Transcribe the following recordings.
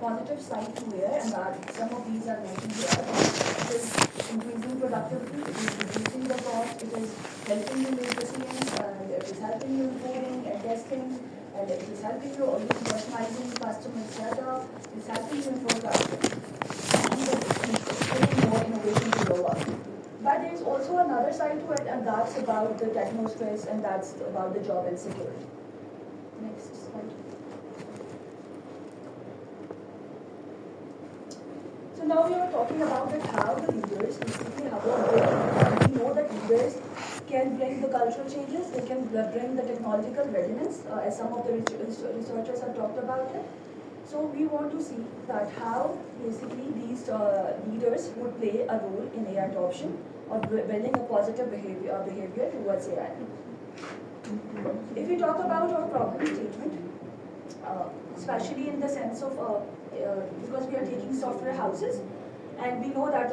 positive side to AI, and some of these are mentioned here. It is increasing productivity, it is reducing the cost, it is helping you make decisions, and it is helping you in coding and testing, and it is helping you in personalizing customer setup, it is helping you in forecasting, and it is bringing more innovation to your work. But there is also another side to it, and that's about the techno stress, and that's about the job insecurity. Next slide. So now we are talking about that how the leaders, basically how we know that leaders can bring the cultural changes, they can bring the technological readiness, as some of the researchers have talked about it. So we want to see that how basically these leaders would play a role in AI adoption or building a positive behavior towards AI. If we talk about our problem statement, especially in the sense of because we are taking software houses, and we know that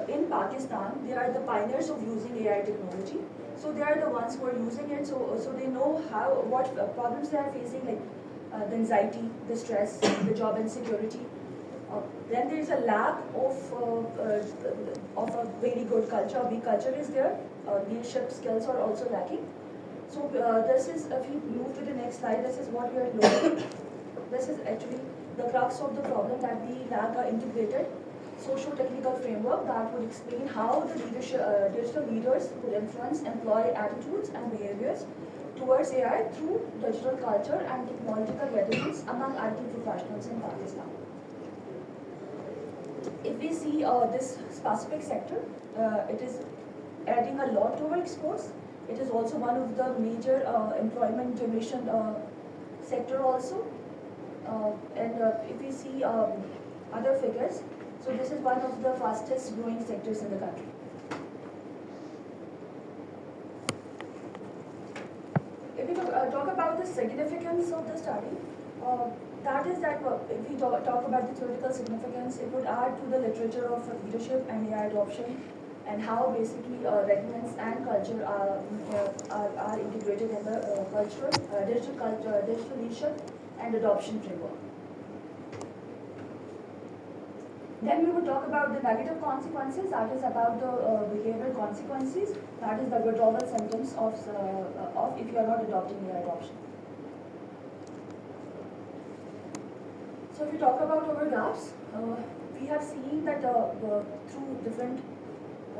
in Pakistan they are the pioneers of using AI technology. So they are the ones who are using it. So they know what problems they are facing, like the anxiety, the stress, the job insecurity. Then there is a lack of a very good culture. A weak culture is there. Leadership skills are also lacking. So this is, if you move to the next slide, this is what we are looking at. This is actually the crux of the problem, that we lack an integrated socio-technical framework that would explain how the digital leaders would influence employee attitudes and behaviors towards AI through digital culture and technological readiness among IT professionals in Pakistan. If we see this specific sector, it is adding a lot to our exports. It is also one of the major employment generation sector also. And if we see other figures, so this is one of the fastest growing sectors in the country. If we talk about the significance of the study, that is that if we talk about the theoretical significance, it would add to the literature of leadership and AI adoption, and how basically readiness and culture are integrated in the digital leadership and adoption framework. Then we would talk about the negative consequences, that is about the behavioral consequences, that is the withdrawal symptoms of if you are not adopting AI adoption. So if we talk about our gaps, we have seen that through different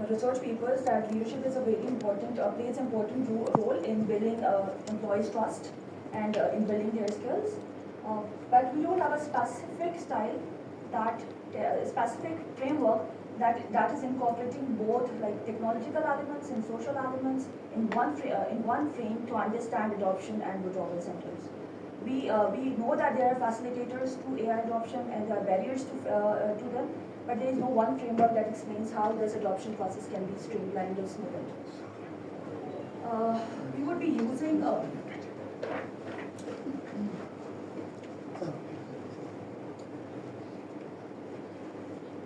research papers that leadership is a very important, plays important role in building employees' trust and in building their skills. But we don't have a specific style, that specific framework that is incorporating both like technological elements and social elements in one frame to understand adoption and withdrawal symptoms. We know that there are facilitators to AI adoption and there are barriers to them, but there is no one framework that explains how this adoption process can be streamlined or smoothed. We would be using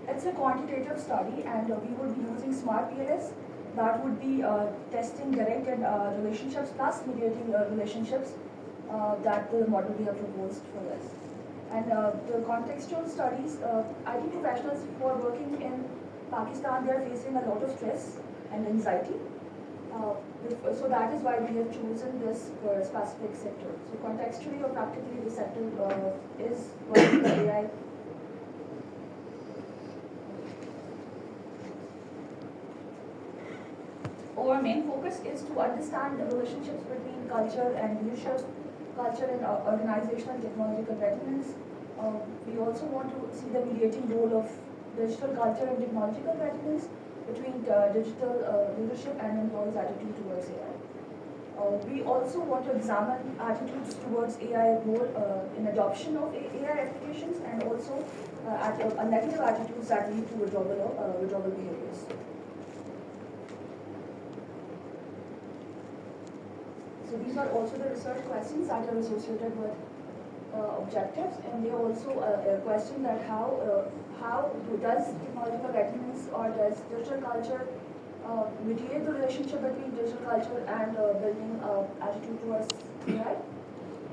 it's a quantitative study, and we would be using SMART PLS, that would be testing direct and relationships plus mediating relationships, that the model we have proposed for this. And the contextual studies, IT professionals who are working in Pakistan, they are facing a lot of stress and anxiety. So that is why we have chosen this for a specific sector. So contextually or practically, the sector is working with AI. Our main focus is to understand the relationships between culture and leadership, culture and organizational technological readiness. We also want to see the mediating role of digital culture and technological readiness between digital leadership and employees' attitude towards AI. We also want to examine attitudes towards AI role in adoption of AI applications, and also negative attitudes that lead to withdrawal behaviors. So these are also the research questions that are associated with objectives, and they also a question that how does technological readiness or does digital culture mediate the relationship between digital culture and building attitude towards AI.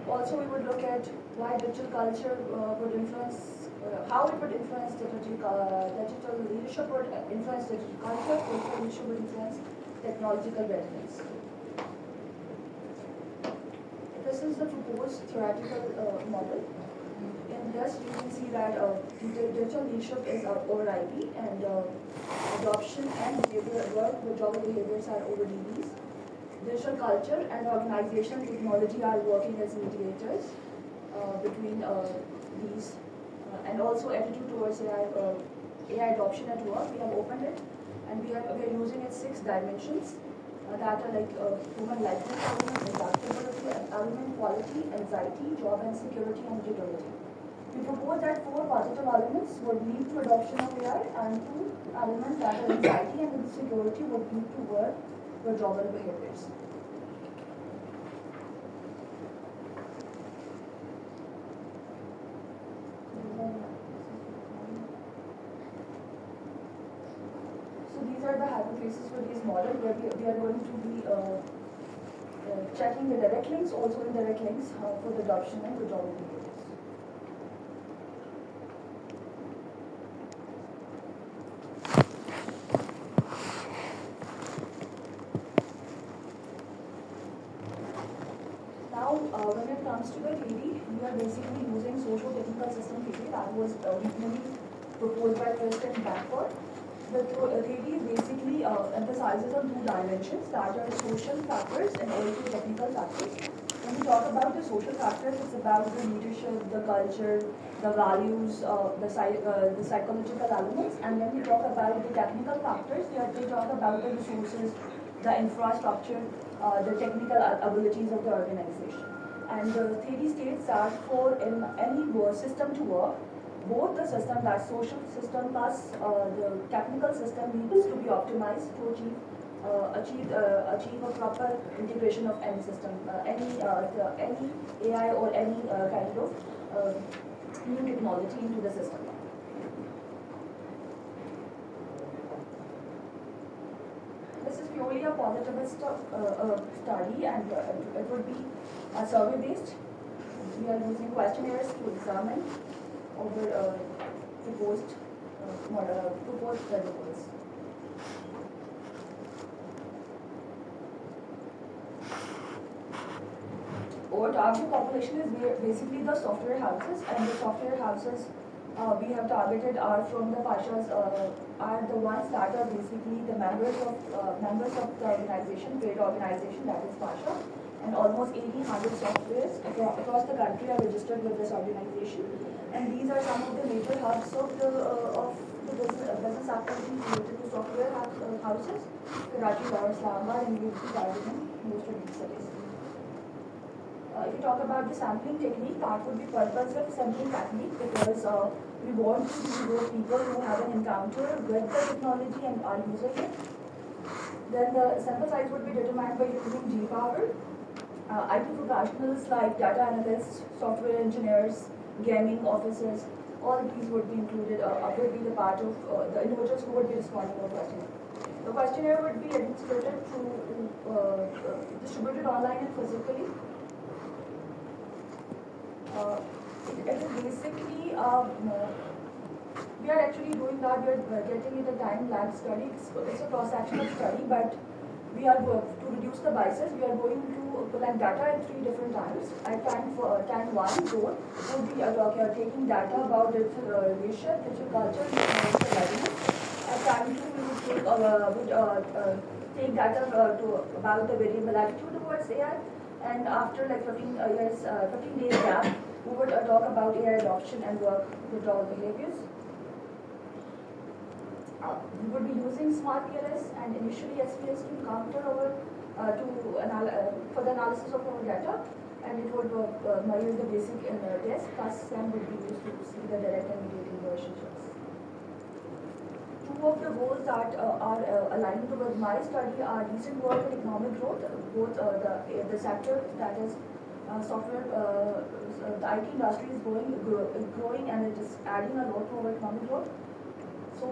Also, we would look at why digital culture would influence how it would influence digital leadership would influence digital culture, digital leadership would influence technological readiness. This is the proposed theoretical model. In this, you can see that digital leadership is over IP, and adoption and behavioral work with job behaviors are over DBs. Digital culture and organizational technology are working as mediators between these, and also attitude towards AI adoption at work. We have opened it, and we are using it 6 dimensions that are like human likeness element, adaptability element, quality, anxiety, job and security, and utility. We propose that 4 positive elements would lead to adoption of AI, and 2 elements that are anxiety and insecurity would lead to work with jobber behaviors. So these are the hypotheses for these models where we are going to be checking the direct links, also indirect links for the adoption and the jobber behaviors. Now, when it comes to the theory, we are basically using socio-technical system theory that was originally proposed by Frist and Bamford. The theory basically emphasizes on 2 dimensions, that are social factors and also technical factors. When we talk about the social factors, it's about the leadership, the culture, the values, the psychological elements. And when we talk about the technical factors, they talk about the resources, the infrastructure, the technical abilities of the organization. And the theory states that for any system to work, both the system, that social system plus the technical system, needs to be optimized to achieve a proper integration of any system, any AI or any kind of new technology into the system. This is purely a positivist study, and it would be survey-based. We are using questionnaires to examine over proposed deliverables. Our target population is basically the software houses, and the software houses we have targeted are from the Pashas, are the ones that are basically the members of the organization, trade organization, that is Pasha, and almost 1,800 softwares across the country are registered with this organization, and these are some of the major hubs of the business activities related to software houses: Karachi, Lahore, Islamabad, and UP, Darjeeling, most of these cities. If you talk about the sampling technique, that would be purposive sampling technique, because we want to see those people who have an encounter with the technology and are using it. Then the sample size would be determined by using G-Power. IT professionals like data analysts, software engineers, gaming officers, all of these would be included, would be the part of the individuals who would be responding to the questionnaire. The questionnaire would be distributed online and physically. It is basically, we are actually doing that, we are getting it a time-lapse study. It's a cross-sectional study, but we are to reduce the biases, we are going to collect data at 3 different times. At time 1, zone, we'll be taking data about digital leadership, digital culture, and digital readiness. At time 2, we would take data about the variable attitude towards AI. And after like 15 days gap, we would talk about AI adoption and work withdrawal behaviors. We would be using Smart PLS and initially SPS to counter our for the analysis of our data, and it would measure the basic test, plus SAM would be used to see the direct and mediating relationships. 2 of the goals that are aligned with my study are recent work and economic growth. Both the sector, that is software, the IT industry is growing, and it is adding a lot to our economic growth. So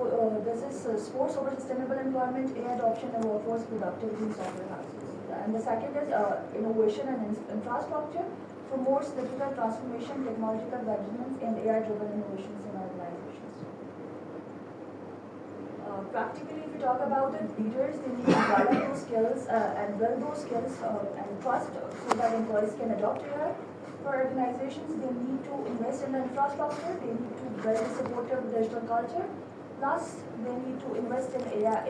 this is sports over sustainable employment, AI adoption, and workforce productivity in software houses. And the second is innovation and infrastructure, promotes digital transformation, technological readiness, and AI-driven innovations in our organization. practically, if we talk about the leaders, they need to develop those skills and build those skills and trust so that employees can adopt AI. For organizations, they need to invest in the infrastructure, they need to build a supportive digital culture. Plus, they need to invest in AI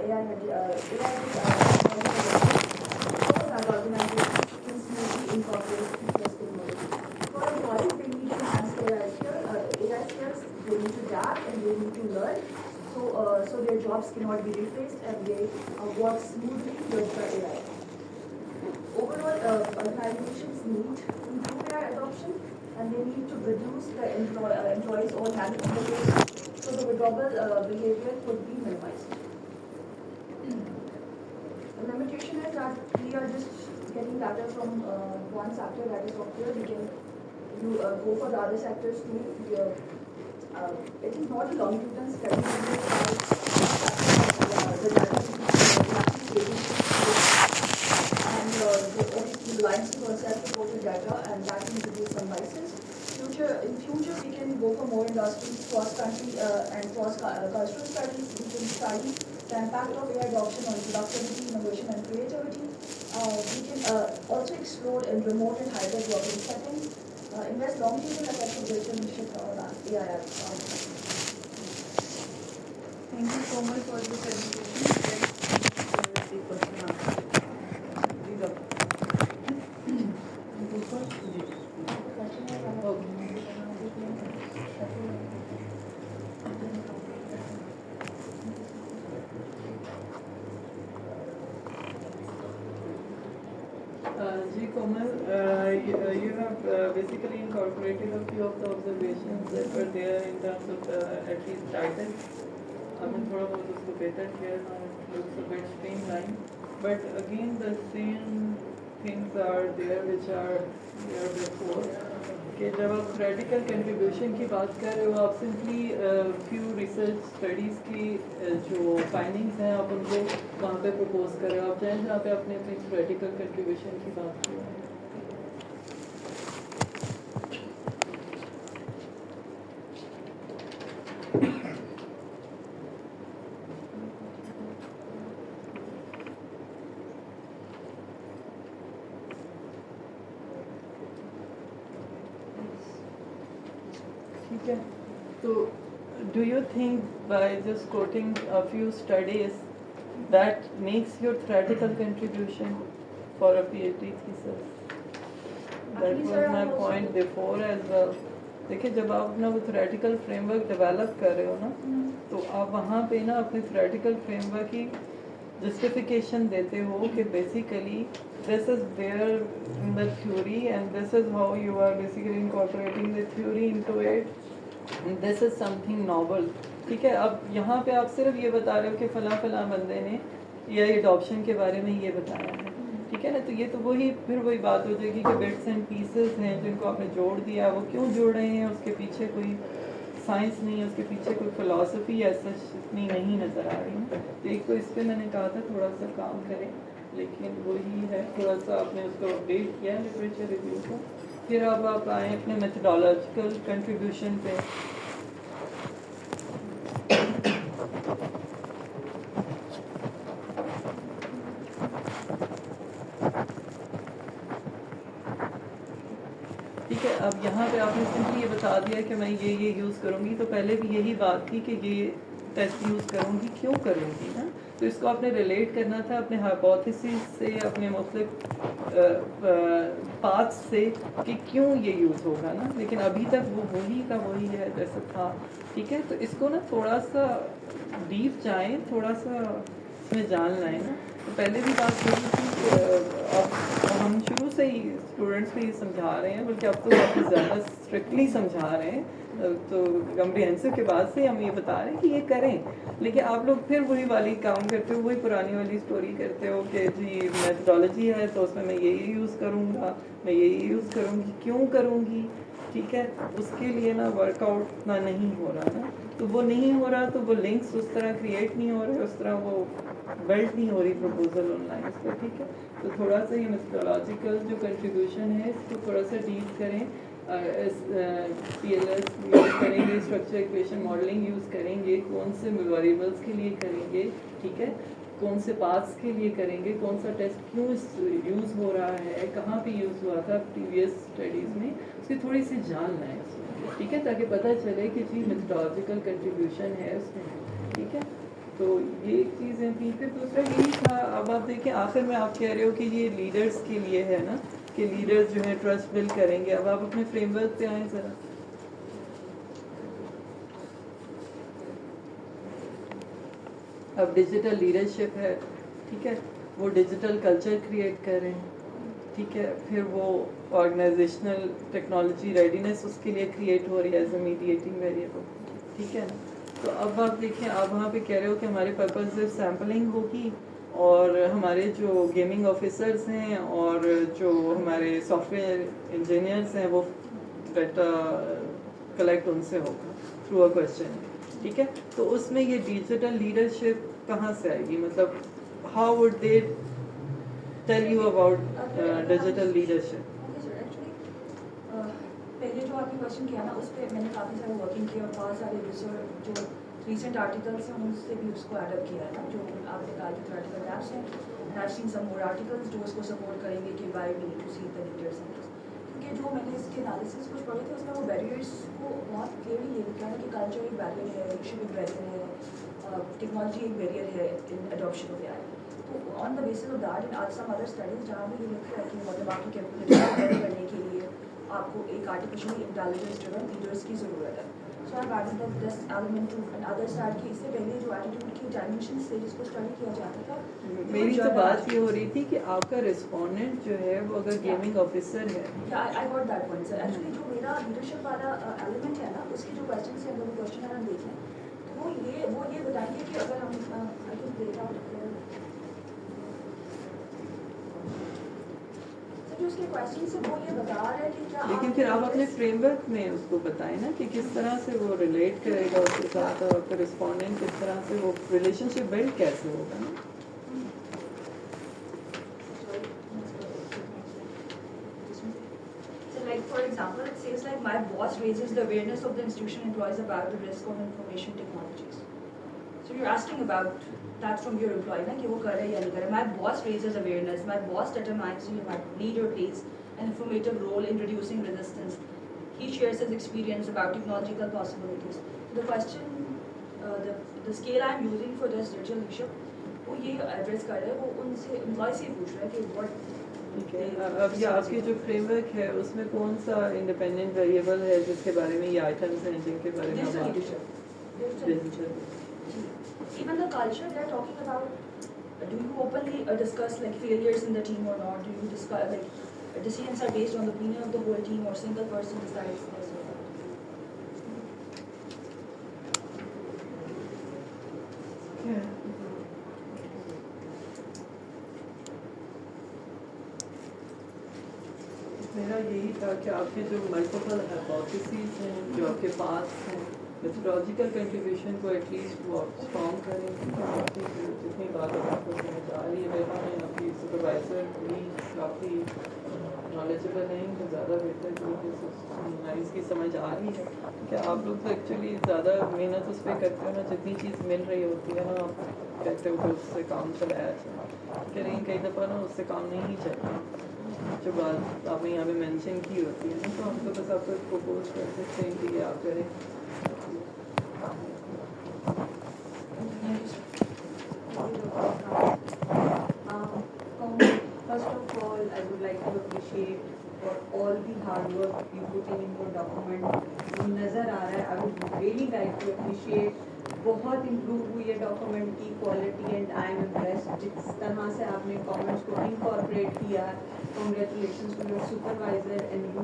so that organizations can smoothly incorporate future technology. For employees, they need to enhance their AI skills, they need to adapt and they need to learn. So their jobs cannot be replaced and they work smoothly with the AI. Overall, organizations need to improve AI adoption and they need to reduce the employees' own habit behavior so the withdrawal behavior could be minimized. The limitation is that we are just getting data from one sector, that is software. We can go for the other sectors too. It is not a longitudinal study. The data and the lines to self-reported data, and that can introduce some biases. In future, we can go for more industries, cross-country and cross-cultural studies. We can study the impact of AI adoption on productivity, innovation, and creativity. We can also explore in remote and hybrid working settings. Invest long-term in effective digital initiatives on AI apps. Thank you so much for the presentation. Let's see question answer. Please up. Ji Komal, you have basically incorporated a few of the observations that were there in terms of at least titles. आपने थोड़ा बहुत उसको बेहतर किया, now it looks a bit streamlined. But again, the same things are there which are there before. कि जब आप theoretical contribution की बात कर रहे हो, आप simply few research studies की जो findings हैं आप उनको वहाँ पे propose कर रहे हो. आप चाहें जहाँ पे आपने अपनी theoretical contribution की बात की है. Okay. So, do you think by just quoting a few studies that makes your theoretical contribution for a PhD thesis? That was my point before as well. देखिए जब आप अपना वो theoretical framework develop कर रहे हो ना, तो आप वहाँ पे ना अपने theoretical framework की justification देते हो कि basically this is there in the theory and this is how you are basically incorporating the theory into it. This is something novel. ठीक है, अब यहाँ पे आप सिर्फ ये बता रहे हो कि फला फला बंदे ने ये एडॉप्शन के बारे में ये बताया है, ठीक है ना. तो ये तो फिर वही बात हो जाएगी कि बिट्स एंड पीसेस हैं जिनको आपने जोड़ दिया, वो क्यों जोड़ रहे हैं, उसके पीछे कोई साइंस नहीं है, उसके पीछे कोई फिलॉसफी ऐसा इतनी नहीं नज़र आ रही है. तो एक तो इस पर मैंने कहा था थोड़ा सा काम करें, लेकिन वही है थोड़ा सा आपने उसको अपडेट किया लिटरेचर रिव्यू को. फिर अब आप आए अपने मेथडोलॉजिकल कंट्रीब्यूशन पे. ठीक है, अब यहाँ पे आपने सिंपली ये बता दिया कि मैं ये यूज़ करूँगी. तो पहले भी यही बात थी कि ये टेस्ट यूज़ करूँगी, क्यों करूँगी ना. तो इसको आपने रिलेट करना था अपने हाइपोथेसिस से, अपने मुख्तलिफ पाथ्स से कि क्यों ये यूज़ होगा ना. लेकिन अभी तक वो वही का वही है जैसा था. ठीक है, तो इसको ना थोड़ा सा डीप जाएं, थोड़ा सा इसमें जान लाएं ना. तो पहले भी बात यही थी कि अब हम शुरू से ही स्टूडेंट्स को ये समझा रहे हैं, बल्कि अब तो काफ़ी ज़्यादा स्ट्रिक्टली समझा रहे हैं. तो कम्प्रिहेंसिव के बाद से हम ये बता रहे हैं कि ये करें. लेकिन आप लोग फिर वही वाली काम करते हो, वही पुरानी वाली स्टोरी करते हो कि जी मेथडोलॉजी है तो उसमें मैं यही यूज़ करूँगा, मैं यही यूज़ करूँगी, क्यों करूँगी. ठीक है, उसके लिए ना वर्कआउट ना नहीं हो रहा ना. तो वो नहीं हो रहा तो वो लिंक्स उस तरह क्रिएट नहीं हो रहे, उस तरह वो बिल्ड नहीं हो रही प्रपोजल ऑनलाइन पर. ठीक है, तो थोड़ा सा ये मेथडोलॉजिकल जो कंट्रीब्यूशन है इसको थोड़ा सा डीप करें PLS यूज़ करेंगे, स्ट्रक्चर इक्वेशन मॉडलिंग यूज़ करेंगे, कौन से वेरिएबल्स के लिए करेंगे, ठीक है, कौन से पाथ्स के लिए करेंगे, कौन सा टेस्ट क्यों यूज़ हो रहा है, कहाँ पे यूज़ हुआ था प्रीवियस स्टडीज़ में, उसकी थोड़ी सी जानना है उसमें, ठीक है, ताकि पता चले कि जी मेथोडोलॉजिकल कंट्रीब्यूशन है उसमें, ठीक है। तो ये एक चीज़ है थी। फिर दूसरा यही था, अब आप देखिए आखिर में आप कह रहे हो कि ये लीडर्स के लिए है ना, कि लीडर्स जो है ट्रस्ट बिल्ड करेंगे। अब आप अपने फ्रेमवर्क पे आए ज़रा। अब डिजिटल लीडरशिप है, ठीक है, वो डिजिटल कल्चर क्रिएट करें, ठीक है, फिर वो ऑर्गेनाइजेशनल टेक्नोलॉजी रेडीनेस उसके लिए क्रिएट हो रही है एज अ मीडिएटिंग वेरिएबल, ठीक है ना। तो अब आप देखिए, आप वहाँ पे कह रहे हो कि हमारे पर्पस सिर्फ सैम्पलिंग होगी और हमारे जो गेमिंग ऑफिसर्स हैं और जो हमारे सॉफ्टवेयर इंजीनियर्स हैं वो डाटा कलेक्ट उनसे होगा थ्रू अ क्वेश्चन, ठीक है। तो उसमें ये डिजिटल लीडरशिप कहाँ से आएगी, मतलब how would they tell you about digital leadership? Okay sir, actually पहले जो आपने क्वेश्चन किया ना उस पर मैंने काफ़ी सारा वर्किंग किया और बहुत सारे रिसर्च जो रीसेंट आर्टिकल्स हैं उनसे भी उसको एडअप किया है ना, जो आपने कहा कि थ्योरेटिकल लैब्स हैं, and I seen some more articles जो उसको सपोर्ट करेंगे कि why we need to see the leaders in this. क्योंकि जो मैंने इसके एनालिसिस कुछ पढ़े थे उसमें वो बैरियर्स को बहुत क्लियरली ये लिखा है कि कल्चर एक बैरियर है, लीडरशिप एक बैरियर है, टेक्नोलॉजी एक बैरियर है इन अडॉप्शन ऑफ एआई। तो on the basis of that in आज सम अदर स्टडीज जहाँ भी ये लिखा है कि मतलब आपकी कैपेबिलिटी करने के लिए आपको एक आर्टिफिशियल इंटेलिजेंस ड्रिवन लीडर्स की ज़रूरत है। So I added that this element to and other start की इससे पहले जो एटीट्यूड की डायमेंशंस थे जिसको स्टडी किया जाता था। मेरी तो बात ये हो रही थी कि आपका रिस्पोंडेंट जो है वो अगर गेमिंग ऑफिसर है, I got that point sir. Actually जो मेरा लीडरशिप वाला एलिमेंट है ना उसके जो क्वेश्चन है अगर वो क्वेश्चन हम देखें तो वो ये बताएंगे कि अगर हम I can play it out जो उसके क्वेश्चन से वो ये बता रहा है कि क्या लेकिन फिर आप अपने फ्रेमवर्क में उसको बताएं ना कि किस तरह से वो रिलेट करेगा उसके साथ और फिर रिस्पोंडेंट किस तरह से वो रिलेशनशिप बिल्ड कैसे होगा ना। Like for example, it says like my boss raises the awareness of the institution employees about the risk of information technologies. So you're asking about that from your employee, ना कि वो कर रहे हैं या नहीं कर रहे. My boss raises awareness. My boss determines my leader plays an informative role in reducing resistance. He shares his experience about technological possibilities. So the question, the scale I'm using for this digital leadership, वो ये address कर रहे हैं, वो उनसे employee से पूछ रहा है कि what ठीक है। अब ये आपके जो फ्रेमवर्क है उसमें कौन सा इंडिपेंडेंट वेरिएबल है जिसके बारे में ये आइटम्स हैं जिनके बारे में digital आप leadership. Digital Even the culture they're talking about, do you openly discuss like failures in the team or not? Do you discuss like decisions are based on the opinion of the whole team or single person decides this or that? मेरा यही था कि आपके जो multiple hypothesis हैं जो आपके पास हैं मेथोडोलॉजिकल कंट्रीब्यूशन को एटलीस्ट वो स्ट्रॉन्ग करें क्योंकि आपकी जितनी बात आपको समझ आ रही है मेरा में आपकी सुपरवाइजर भी काफ़ी नॉलेजेबल हैं तो ज़्यादा बेहतर तरीके से इसकी समझ आ रही है कि आप लोग तो एक्चुअली ज़्यादा मेहनत उस पर करते हो ना जितनी चीज़ मिल रही होती है ना आप कहते हो कि उससे काम चलाया जाए लेकिन कई दफ़ा ना उससे काम नहीं चलता जो बात आपने यहाँ पे मेंशन की होती है ना तो हम तो बस आपको प्रपोज कर सकते हैं कि ये आप करें। First of all, I would like to appreciate for all the hard work you put in your document. जो नज़र आ रहा है, I would really like to appreciate. बहुत इम्प्रूव हुई है डॉक्यूमेंट की quality and I am impressed जिस तरह से आपने कमेंट्स को इनकॉर्पोरेट किया. Congratulation to your supervisor and you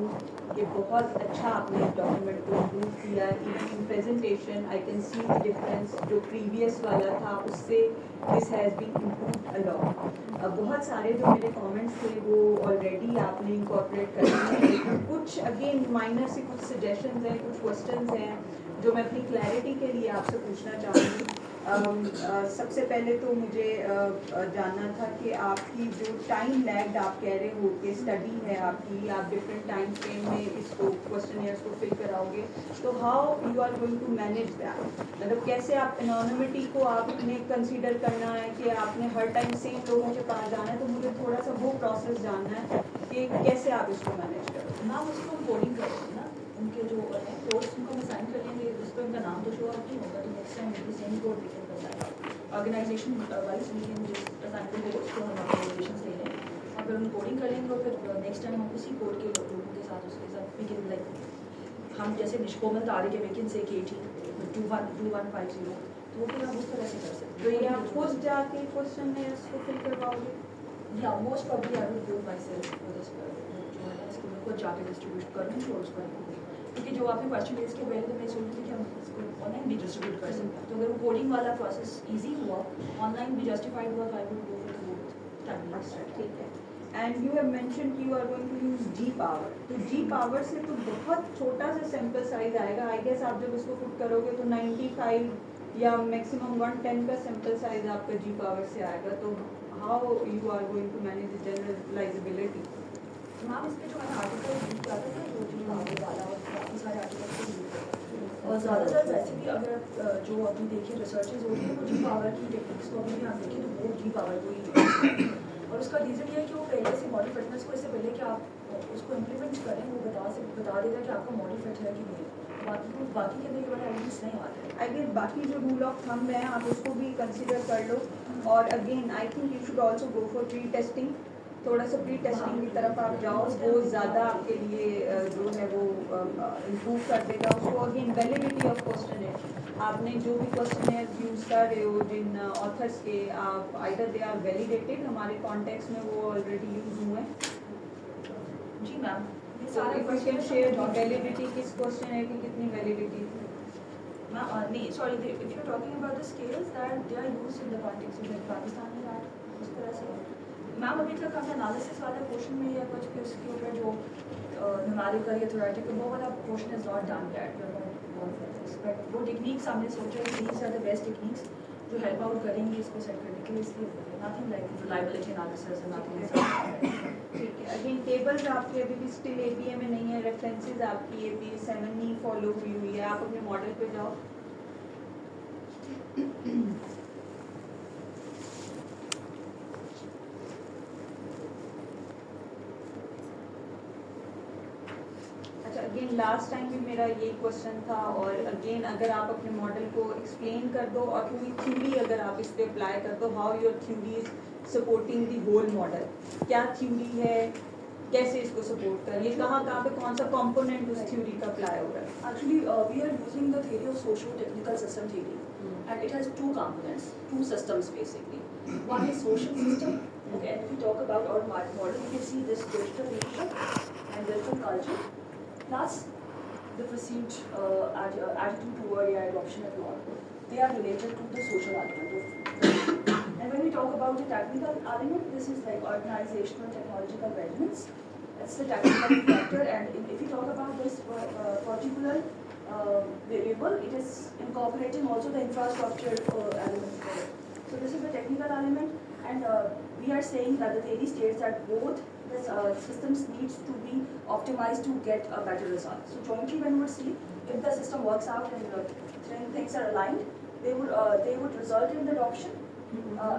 कि बहुत अच्छा आपने डॉक्यूमेंट को इम्प्रूव किया. In presentation I can see the difference जो प्रीवियस वाला था उससे this has been improved a lot. बहुत सारे जो मेरे कमेंट्स थे वो ऑलरेडी आपने इनकॉर्पोरेट कर दिए. कुछ अगेन माइनर से कुछ सजेशंस हैं, कुछ क्वेश्चंस हैं जो मैं अपनी क्लैरिटी के लिए आपसे पूछना चाहूँगी। सबसे पहले तो मुझे जानना था कि आपकी जो टाइम लैग्ड आप कह रहे हो कि स्टडी है आपकी, आप डिफरेंट टाइम फ्रेम में इसको क्वेश्चनियर्स को फिल कराओगे, तो how you are going to manage that? मतलब कैसे आप एनोनिमिटी को आपने कंसीडर करना है कि आपने हर टाइम सेम लोगों के पास जाना है, तो मुझे थोड़ा सा वो प्रोसेस जानना है कि कैसे आप इसको मैनेज करोगे। मैम उसको हम कोडिंग करेंगे ना, उनके जो है कोर्स उनको हम साइन कर लेंगे, उस पर उनका नाम तो शो आउट नहीं होगा, तो नेक्स्ट टाइम भी सेम कोड वी कैन करना organisation wise we can just assign the course, तो हम ऑर्गेनाइजेशन ले लें और फिर हम कोडिंग कर लेंगे और फिर नेक्स्ट टाइम हम उसी कोड के लोगों के साथ उसके साथ वी कैन लाइक हम जैसे निष्कोमल तारे के वैकेंसी एक 2150, तो वो फिर हम उस तरह से कर सकते तो ये आप खुद जाके क्वेश्चन में इसको फिल करवाओगे? या most probably I will do my self for this जो है इसको खुद जाके डिस्ट्रीब्यूट करूँगी और उसको क्योंकि जो आपने क्वेश्चन रेज के पहले तो मैं सोच रही थी कि हम इसको ऑनलाइन भी डिस्ट्रीब्यूट कर सकते हैं, तो अगर वो कोडिंग वाला प्रोसेस इजी हुआ, ऑनलाइन भी जस्टिफाइड हुआ, तो I will go with time. ठीक है। एंड यू हैव मेंशन कि you are going to use G power, तो जी पावर से तो बहुत छोटा सा सैंपल साइज आएगा। आई गेस आप जब उसको पुट करोगे तो 95 या मैक्सिमम 110 का सैंपल साइज आपका जी पावर से आएगा, तो how you are going to manage the generalisability? Ma'am इस पे जो मैंने आर्टिकल यूज किया था वो जी पावर वाला और काफ़ी सारे आर्टिकल्स को यूज किया और ज़्यादातर वैसे भी अगर जो अभी देखिए रिसर्चेज हो रही है वो जी पावर की टेक्निक्स को अभी भी आप देखें तो वो जी पावर को ही और उसका रीज़न ये है कि वो पहले से मॉडल फिटनेस को इससे पहले कि आप उसको इम्प्लीमेंट करें वो बता देता है कि आपका मॉडल फिट है कि नहीं, बाकी करने के बाद एविडेंस नहीं आते हैं। आई गेस बाकी जो रूल ऑफ थंब है आप उसको भी कंसिडर कर लो, और again I think you should also go for pre testing. थोड़ा सा प्री टेस्टिंग की तरफ आप जाओ, वो ज़्यादा आपके लिए जो है वो इम्प्रूव कर देगा उसको। अगेन वैलिडिटी ऑफ क्वेश्चन है, आपने जो भी क्वेश्चन है यूज़ कर रहे हो जिन ऑथर्स के, आप आइदर दे आर वैलिडेटेड, हमारे कॉन्टेक्स्ट में वो ऑलरेडी यूज हुए हैं। जी मैम, ये So सारे if you can share the validity, किस क्वेश्चन है कि कितनी वैलिडिटी थी? मैम नहीं sorry, if you are talking about the scales that they are used in the context of Pakistan में दैट उस तरह से मैम अभी तक हमने एनालिसिस वाले पोर्शन में या कुछ भी उसके ऊपर जो न्यूमेरिकल या थ्योरेटिकल वो वाला portion is not done that, but वो टेक्निक्स हमने सोचा कि these are the best techniques जो हेल्प आउट करेंगी इसको सेट करने के लिए, इसलिए nothing like reliability analysis and nothing. ठीक है। अगेन टेबल्स आपकी अभी भी स्टिल एपीए में नहीं है, रेफरेंसेस आपकी एपीए 7 नहीं फॉलो हुई हुई है, आप अपने मॉडल पे जाओ। अच्छा, अगेन लास्ट टाइम भी मेरा यही क्वेश्चन था, और अगेन अगर आप अपने मॉडल को एक्सप्लेन कर दो और पूरी थ्योरी अगर आप इस पे अप्लाई कर दो, how your theory is supporting the whole model, क्या थ्योरी है, कैसे इसको सपोर्ट कर, ये कहाँ पे कौन सा कंपोनेंट उस थ्योरी का अप्लाई हो रहा है? Actually, we are using the theory of socio-technical system theory, and it has two components, two systems basically. One is social system. Okay, and if we talk about our model, you can see this digital leadership and digital culture, plus the perceived attitude toward AI adoption and all. They are related to the social element of. And when we talk about the technical element, this is like organizational technological readiness. It's the technical factor, and if you talk about this particular variable, it is incorporating also the infrastructure element for it. So this is the technical element, and we are saying that the theory states that both the systems needs to be optimized to get a better result. So jointly, when we see if the system works out and things are aligned, they would result in the adoption.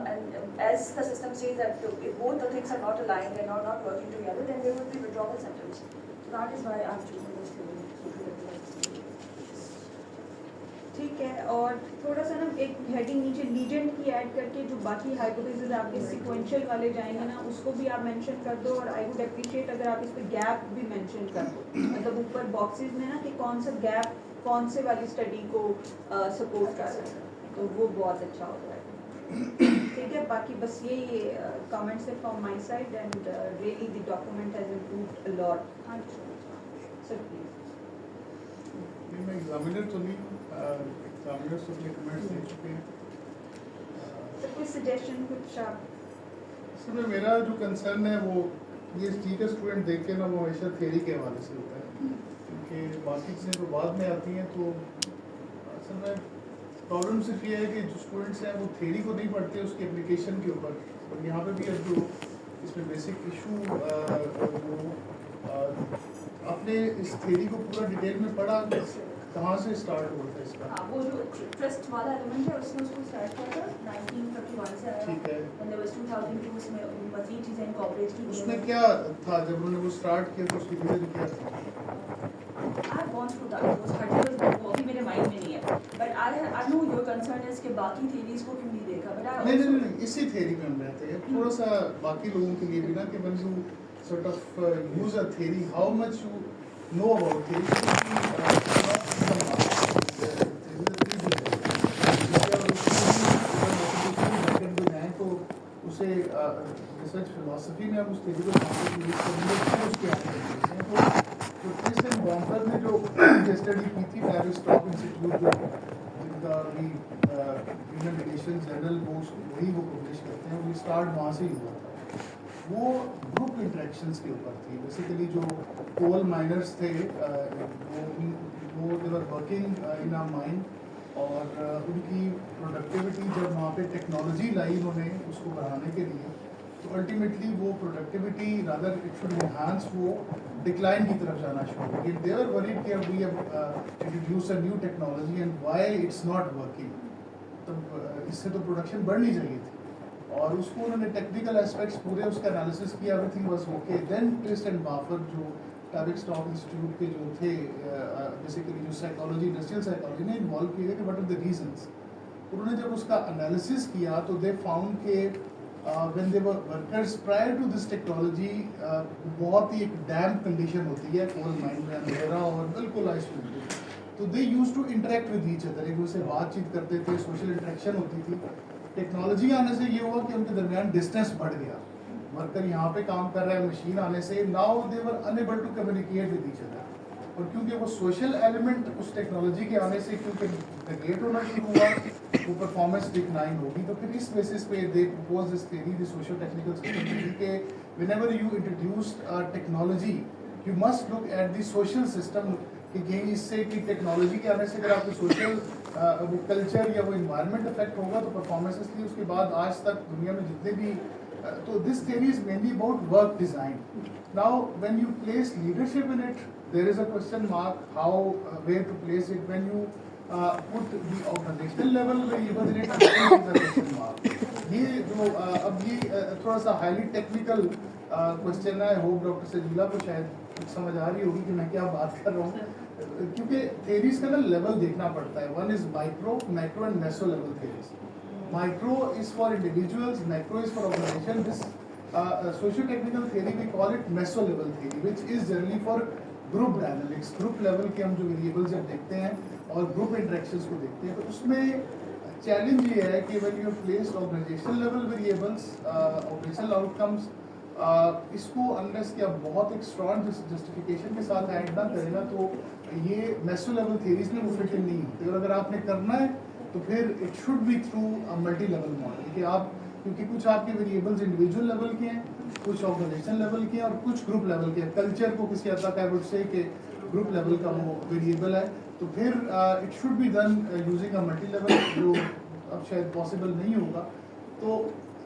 And as the system says that if both the things are not aligned and are not working together, then there would be withdrawal symptoms. So that is why I'm choosing this theory. ठीक है, और थोड़ा सा ना एक heading नीचे legend की add करके जो बाकी हाइपोथेसिस आपके सीक्वेंशियल वाले जाएंगे ना, उसको भी आप मेंशन कर दो, और आई वुड अप्रिशिएट अगर आप इस पे गैप भी मेंशन कर दो, मतलब ऊपर बॉक्सेस में ना कि कौन सा गैप कौन से वाली स्टडी को सपोर्ट कर रहा है, तो वो बहुत अच्छा होता है। ठीक है, बाकी बस यही कमेंट्स है from my side, and really the document has improved a lot. Sir please. मैं एग्जामिनर तो नहीं, एग्जामिनर्स तो अपने कमेंट्स दे चुके हैं। सर कोई सजेशन कुछ आप? इसमें मेरा जो कंसर्न है वो ये ठीक है, स्टूडेंट देख के ना वो हमेशा थ्योरी के हवाले से होता है, क्योंकि बाकी चीज़ें तो बाद में आती हैं, तो उसमें प्रॉब्लम सिर्फ ये है कि जो स्टूडेंट्स हैं वो थ्योरी को नहीं पढ़ते उसकी एप्लीकेशन के ऊपर। और यहाँ पे भी अब जो इसमें बेसिक इशू वो आपने इस थ्योरी को पूरा डिटेल में पढ़ा, कहाँ से स्टार्ट हुआ था इसका? हाँ, वो जो ट्रस्ट वाला एलिमेंट है उसने उसको स्टार्ट किया था 1951 से आया। ठीक है। And there was 2002 उसमें मज़ीद चीज़ें इनकॉर्पोरेट की गई उसमें हैं। क्या था जब उन्होंने वो स्टार्ट किया तो उसकी रीज़न क्या था? I've gone through that, वो particulars वो अभी मेरे माइंड में नहीं है। But I know your concern is कि बाकी theories को क्यों नहीं देखा। But I नहीं also नहीं नहीं, इसी थ्योरी में हम रहते हैं थोड़ा सा बाकी लोगों के लिए भी ना कि when you sort of use a theory, how much you know about theory तो उसे रिसर्च फिलोसफी में हम उस थ्योरी को यूज करेंगे फिर उसके आगे बढ़ते हैं। तो ट्रिस्ट एंड बॉम्पर ने जो स्टडी की थी टैविस्टॉक इंस्टीट्यूट जो जिनका अभी ह्यूमन रिलेशंस जर्नल वही वो पब्लिश करते हैं, वो स्टार्ट वहाँ से ही हुआ था। वो ग्रुप इंटरेक्शंस के ऊपर थी। बेसिकली जो कोल माइनर्स थे वो दे were working in a mine और उनकी प्रोडक्टिविटी जब वहाँ पे टेक्नोलॉजी लाई उन्होंने उसको बढ़ाने के लिए, तो अल्टीमेटली वो productivity rather it should enhance वो डिक्लाइन की तरफ जाना शुरू हो गई। दे वर वरीड कि we have introduce a new technology and why it's not working. तब इससे तो प्रोडक्शन बढ़नी चाहिए थी और उसको उन्होंने टेक्निकल एस्पेक्ट्स पूरे उसका एनालिसिस किया, everything was okay. Then Trist and बाफर जो टैविस्टॉक इंस्टीट्यूट के जो थे बेसिकली जो साइकोलॉजी इंडस्ट्रियल साइकोलॉजी ने इन्वॉल्व किए थे कि व्हाट आर द रीजंस। उन्होंने जब उसका एनालिसिस किया तो दे फाउंड के when they were workers prior to this technology बहुत ही एक डैम्प कंडीशन होती है कोल माइन में, अंधेरा और बिल्कुल आइसोलेटेड। तो they used to interact with each other, एक दूसरे से बातचीत करते थे, सोशल इंटरेक्शन होती थी। टेक्नोलॉजी आने से ये हुआ कि उनके दरमियान डिस्टेंस बढ़ गया। वर्कर यहाँ पे काम कर रहा है, मशीन आने से now they were unable to communicate with each other. और क्योंकि वो सोशल एलिमेंट उस टेक्नोलॉजी के आने से क्योंकि नेगलेक्ट होना शुरू हुआ, वो परफॉर्मेंस डिक्लाइन होगी। तो फिर इस बेसिस पे they propose this theory, the social technical system theory, के whenever you introduce technology you must look at the social system कि कहीं इससे कि टेक्नोलॉजी के आने से अगर आपको सोशल वो कल्चर या वो इन्वायरमेंट इफेक्ट होगा तो परफॉर्मेंस। इसलिए उसके बाद आज तक दुनिया में जितने भी तो this theory is mainly about work design. Now when you place leadership in it there is a question mark how where to place it. When you put the organisational level variable in it question mark. ये जो अब ये थोड़ा सा highly technical question है। Hope doctor Sajeela को शायद कुछ समझ आ रही होगी कि मैं क्या बात कर रहा हूँ, क्योंकि थेरीज का ना लेवल देखना पड़ता है। One is micro, macro and meso level theories. Micro is for individuals, macro is for organisation. This socio technical theory we call it meso level theory which is generally for group dynamics. Group level के हम जो variables जब देखते हैं और group interactions को देखते हैं तो उसमें चैलेंज ये है कि when you place organisational level variables, organisational outcomes, इसको अनलेस कि आप बहुत एक स्ट्रॉन्ग जस्टिफिकेशन के साथ ऐड ना करें ना तो ये मेसो लेवल थेरीज में वो फिट इन नहीं होते। और अगर आपने करना है तो फिर it should be through a multi level model कि आप, क्योंकि कुछ आपके वेरिएबल्स इंडिविजुअल लेवल के हैं, कुछ ऑर्गेनाइजेशन लेवल के हैं और कुछ ग्रुप लेवल के हैं। कल्चर को किसी हद तक आई वुड से कि ग्रुप लेवल का वो वेरिएबल है, तो फिर it should be done using a multi level, जो अब शायद पॉसिबल नहीं होगा। तो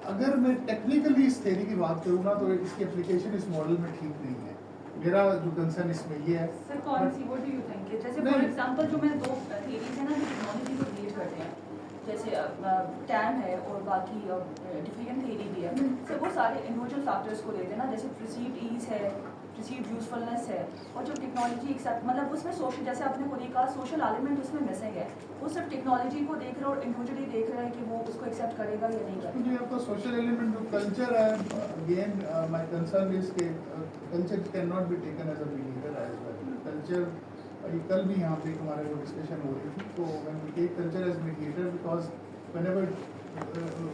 अगर मैं टेक्निकली इस थ्योरी की बात करूँ ना तो इसकी एप्लीकेशन इस मॉडल में ठीक नहीं है। मेरा जो कंसर्न इसमें ये है। सर कौन सी, व्हाट डू यू थिंक? जैसे फॉर एग्जांपल जो मैं दो थ्योरीज है ना जो टेक्नोलॉजी को रिलेट करते हैं, जैसे टैम है और बाकी डिफरेंट थ्योरी भी है, सर वो सारे इंडिविजुअल फैक्टर्स को लेते हैं ना, जैसे परसीव्ड ईज है, परसीव्ड यूजफुलनेस है, और जो टेक्नोलॉजी एक्सेप्ट मतलब उसमें सोशल, जैसे आपने खुद ही कहा सोशल एलिमेंट उसमें मिसिंग है। वो सिर्फ टेक्नोलॉजी को देख रहे और इंडिविजुअली देख रहे हैं कि वो उसको एक्सेप्ट करेगा या नहीं करेगा। मुझे आपका सोशल एलिमेंट जो कल्चर है, अगेन माय कंसर्न इज के culture can not be taken as a mediator as well. Culture कल भी यहाँ पे हमारे जो डिस्कशन हो रही थी, तो when we take culture as mediator, because whenever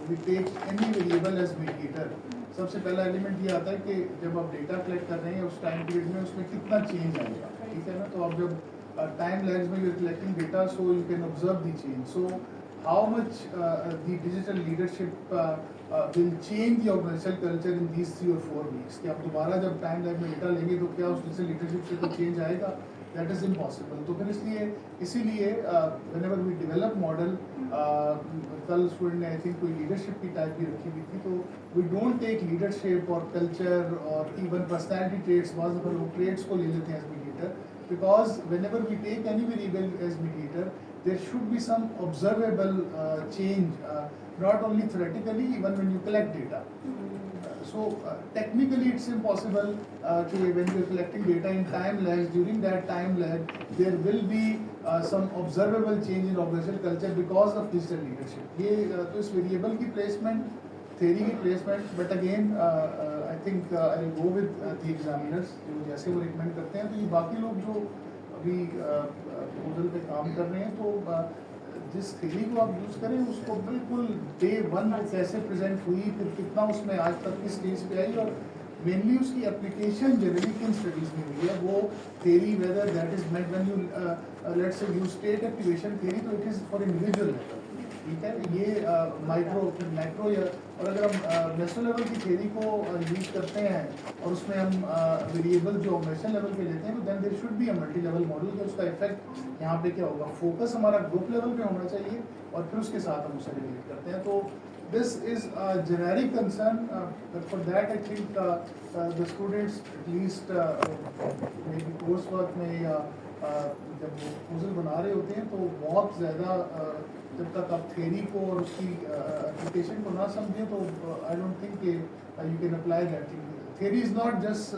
we take any variable as mediator, सबसे पहला एलिमेंट ये आता है कि जब आप डेटा कलेक्ट कर रहे हैं उस टाइम पीरियड में उसमें कितना चेंज आएगा, ठीक है ना। तो आप जब टाइम लैग्स में you are collecting data, so you can observe the change. So how much the digital leadership will change the organisational culture in these 3 or 4 weeks, कि आप दोबारा जब टाइम लैग में डेटा लेंगे तो क्या उस डिजिटल लीडरशिप से कोई चेंज आएगा? That is impossible. तो फिर इसीलिए व्हेनेवर वी डेवलप मॉडल, कल स्टूडेंट ने आई थिंक कोई लीडरशिप की टाइप भी रखी हुई थी, तो वी डोंट टेक लीडरशिप और कल्चर और इवन पर्सनैलिटी ट्रेट्स, बहुत दफा लोग ट्रेट्स को ले लेते हैं as mediator, because whenever we take any variable as mediator there should be some observable change, not only theoretically, even when you collect data. So technically it's impossible when you're collecting data in time lag, during that time lag there will be some observable change in organizational culture because of digital leadership. ये तो इस variable की placement, theory की placement, but again I think I'll go with the examiners जो जैसे वो recommend करते हैं। तो ये बाकी लोग जो अभी प्रपोजल पे काम कर रहे हैं, तो जिस थ्योरी को आप यूज़ करें उसको बिल्कुल डे वन कैसे प्रेजेंट हुई, फिर कितना उसमें आज तक किस स्टेज पे आई, और मेनली उसकी एप्लीकेशन जनरली किन स्टडीज़ में हुई है, वो theory whether that is meant when you let's say use state activation theory, तो it is for individual level, ठीक है। ये माइक्रो फिर मैक्रो, या और अगर हम नेशनल लेवल की थ्योरी को यूज करते हैं और उसमें हम वेरिएबल जो नेशनल लेवल पे लेते हैं, तो then there should be a multi level model, कि उसका इफेक्ट यहाँ पे क्या होगा। फोकस हमारा ग्रुप लेवल पे होना चाहिए और फिर उसके साथ हम उसे रिलेट करते हैं। तो this is a generic concern, for that I think the students at least may be course work में या जब वो प्रपोजल बना रहे होते हैं, तो बहुत ज़्यादा जब तक आप थ्योरी को और उसकी एप्लीकेशन को ना समझें, तो I don't think you can apply that thing. Theory is not just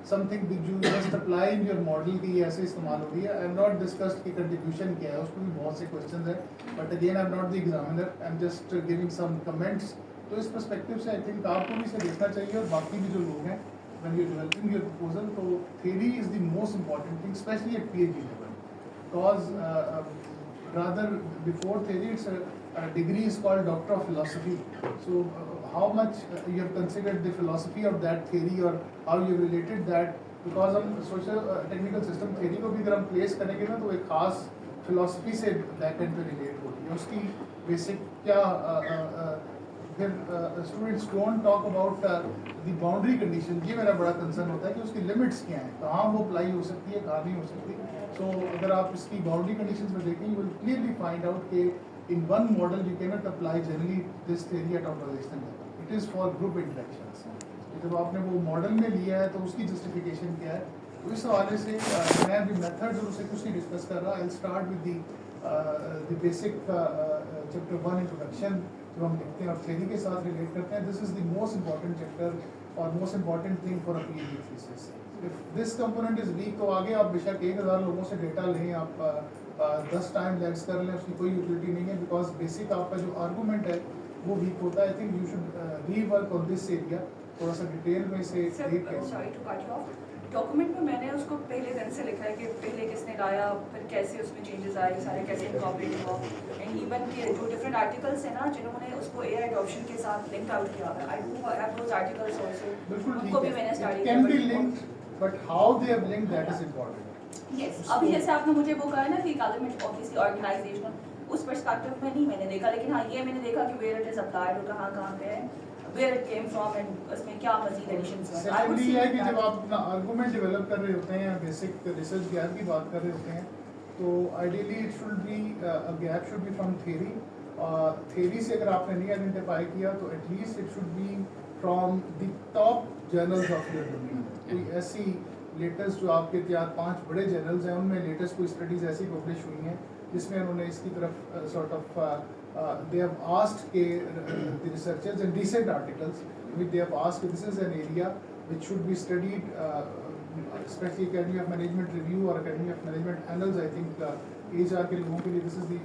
something which you just apply in your model की ये ऐसे इस्तेमाल हो रही है। आई एम नॉट डिस्कस्ड की कंट्रीब्यूशन क्या है, उसमें भी बहुत से क्वेश्चन है, but again I am not the examiner, I am just giving some comments. तो इस पर्सपेक्टिव से आई थिंक आपको भी इसे देखना चाहिए, और बाकी भी जो लोग हैं when you're developing your proposal, so theory is the most important thing, especially at PhD level, because rather before theory it's a degree is called Doctor of Philosophy. So how much you have considered the philosophy of that theory, or how you have related that, because हम social technical system theory को भी अगर हम place करेंगे ना, तो एक खास फिलोसफी से बैक एंड पे रिलेट होती है, उसकी बेसिक क्या फिर students don't talk about the boundary condition. ये मेरा बड़ा कंसर्न होता है कि उसकी लिमिट्स क्या हैं, कहाँ वो अप्लाई हो सकती है, कहाँ नहीं हो सकती। सो अगर आप इसकी बाउंड्री कंडीशंस में देखें, you will clearly find out कि in one model you can not apply generally this theory at organisational level, it is for group interactions. जब आपने वो मॉडल में लिया है, तो उसकी जस्टिफिकेशन क्या है। तो इस हवाले से मैं अभी मेथड और उसे कुछ नहीं डिस्कस कर रहा। I start with the basic chapter 1 introduction जो हम लिखते हैं और थ्योरी के साथ रिलेट करते हैं। This is the most important chapter और most important thing for a PhD thesis. If this component is weak, तो आगे आप बेशक 1000 लोगों से डेटा लें, आप 10 टाइम लैग्स कर लें, उसकी कोई यूटिलिटी नहीं है, बिकॉज बेसिक आपका जो आर्गूमेंट है वो वीक होता है। I think you should rework on this area, थोड़ा सा डिटेल में से देख के। Sorry to cut you off, document में मैंने उसको पहले दिन से लिखा है कि पहले किसने लाया, फिर कैसे उसमें चेंजेस आए, सारे कैसे इनकॉर्पोरेट हुआ, एंड इवन के जो डिफरेंट आर्टिकल्स हैं ना जिन्होंने उसको एआई अडॉप्शन के साथ लिंक आउट किया है, I do have those articles also, बिल्कुल उनको भी मैंने ठीक स्टडी है, किया। Can be linked, but how they have linked that is important. Yes, अभी जैसे आपने मुझे वो कहा ना कि एलिमेंट ऑब्वियसली ऑर्गेनाइजेशनल, उस पर्सपेक्टिव में नहीं मैंने देखा, लेकिन हाँ ये मैंने देखा कि वेयर इट इज अप्लाइड और कहाँ पे है, where it came from and उसमें क्या मजीद एडिशंस हैं। आई वुड सेकेंडली से है कि जब आप अपना आर्गूमेंट डेवलप कर रहे होते हैं या बेसिक रिसर्च गैप की बात कर रहे होते हैं, तो ideally it should be a gap should be from theory. Theory से अगर आपने नहीं आइडेंटिफाई किया, तो at least it should be from the top journals of your domain. कोई ऐसी लेटेस्ट जो आपके 4-5 बड़े जर्नल्स हैं, उनमें लेटेस्ट कोई स्टडीज़ ऐसी पब्लिश हुई हैं जिसमें उन्होंने इसकी तरफ sort of they have asked the researchers in recent articles which they have asked, this is an area which should be studied, especially Academy of Management Review or Academy of Management Annals. I think HR के लोगों के लिए this is the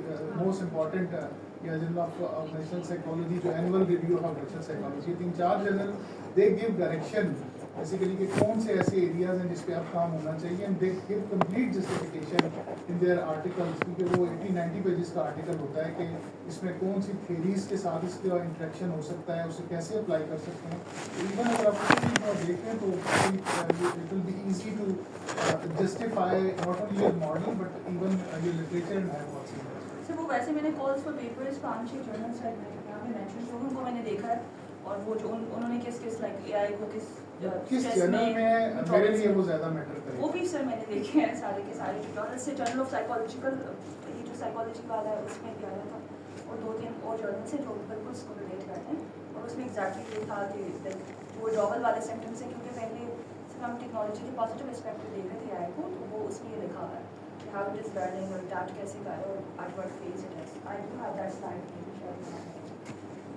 most important Journal of Organizational Psychology, जो annual review of organizational psychology, 3-4 journal they give direction basically कि कौन से ऐसे areas हैं जिस पे आप काम होना चाहिए, and they give complete justification in their articles, क्योंकि वो 80-90 पेजेस का आर्टिकल होता है कि इसमें कौन सी थ्योरीज के साथ इसका इंटरेक्शन हो सकता है, उसे कैसे अप्लाई कर सकते हैं। इवन अगर आप उसे देखें तो it will be easy to justify not only your model but even your literature and hypothesis. Sir वो वैसे मैंने कॉल्स फॉर पेपर्स 5-6 जर्नल्स हैं यहाँ पे मेंशन, जो उनको मैंने देखा है, और वो जो उन्होंने किस लाइक एआई को किस किस जर्नल में है मेरे लिए वो ज़्यादा मैटर करेगा? वो भी सर मैंने देखे हैं सारे के सारे जर्नल से, जर्नल ऑफ साइकोलॉजिकल, ये जो साइकोलॉजी वाला है उसमें भी आया था, और 2-3 और जर्नल्स हैं जो बिल्कुल इसको रिलेट करते हैं, और उसमें एग्जैक्टली ये था कि जो विड्रॉवल वाले सिम्टम्स हैं, क्योंकि पहले सिर्फ हम टेक्नोलॉजी के पॉजिटिव एस्पेक्ट पे देख रहे थे आई को, तो वो उसमें ये लिखा हुआ है कि हाउ इट इज़ लर्निंग और अडैप्ट कैसे कर और at what phase it is. I do have that slide.